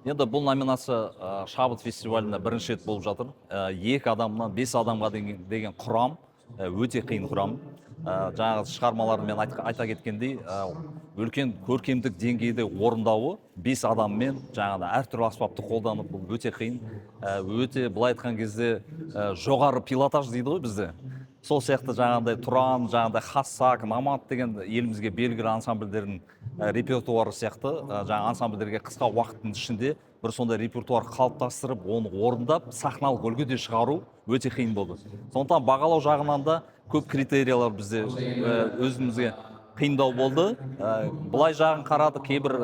Енді бұл номинация шабыт фестивалінде бірінші рет болып жатыр. 2 адамнан 5 адамға деген құрам өте қиын құрам. Жаңағы шығармаларды мен айта кеткендей, үлкен көркемдік деңгейде орындауы 5 адаммен жаңағы әртүрлі аспапты қолданып бұл өте қиын. Өте былай айтқан кезде жоғары пилотаж дейді ғой бізде. Сол сияқты жаңағыдай Тұран, жаңағыдай Хасак, Мамат деген елімізге белгілі ансамбльдердің репертуары сияқты жаңа ансамбльдерге қысқа уақыттың ішінде бір сондай репертуар қалыптастырып, оны орындап, сахналық үлгіде шығару өте қиын болды. Сондықтан бағалау жағынан да көп критериялар бізде өзімізге қиындау болды. Былай жағын қарады, кейбір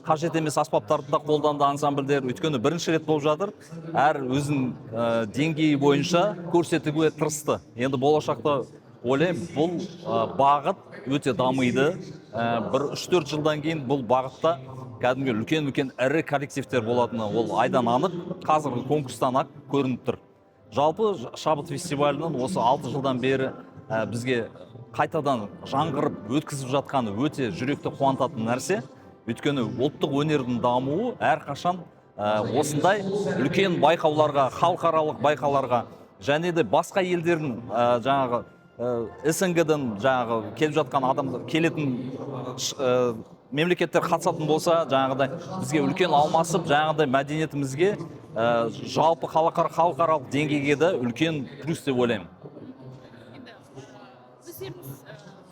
қажет емес аспаптарды да қолданды ансамбльдер. Өйткені бірінші рет болып жатыр, әр өзінің деңгейі бойынша көрсетуге тырысты. Енді болашақта ойлаймын, бұл бағыт өте дамиды. Бір 3-4 жылдан кейін бұл бағытта кәдімгі үлкен ірі коллективтер болатыны ол айдан анық, қазіргі конкурстан ақ көрініп тұр. Жалпы шабыт фестивалінің осы 6 жылдан бері бізге қайтадан жаңғырып өткізіп жатқаны өте жүректі қуантатын нәрсе. Өйткені ұлттық өнердің дамуы әрқашан осындай үлкен байқауларға, халықаралық байқауларға және де басқа елдердің жаңағы СНГ-ден жаңағы келіп жатқан адамдар келетін мемлекеттер қатысатын болса, жаңағыдай бізге үлкен алмасып, жаңағыдай мәдениетімізге жалпы халықаралық деңгейге де үлкен плюс деп ойлаймын. Өздеріңіз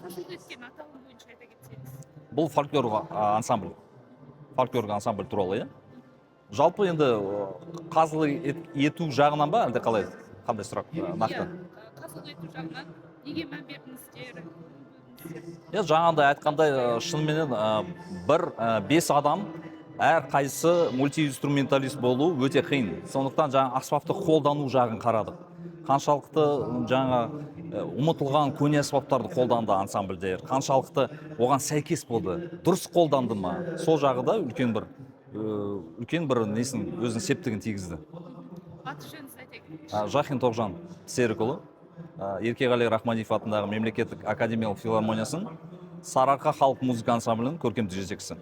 қасында өткен аталым бойынша айта кетсеңіз. Бұл фольклорлық ансамбль туралы, жалпы енді қазылық ету жағынан ба, әлде қандай сұрақ нақты? Қазылық ету жағынан неге мән бердіңіздер? Жаңағыдай айтқандай, шынымен бір 5 адам әр қайсы мультиинструменталист болу өте қиын. Сондықтан жаңа аспапты қолдану жағын қарадық. Қаншалықты жаңа ұмытылған көне аспаптарды қолданды ансамбльдер, қаншалықты оған сәйкес болды, дұрыс қолданды ма, сол жағы да үлкен бір несін өзінің септігін тигізді. Аты жөніңізді айта кетіңізші. Жахин Тоғжан Серікұлы, Еркеғали Рахмадиев атындағы мемлекеттік академиялық филармониясының Сарыарқа халық музыка ансамблінің көркемдік жетекшісі.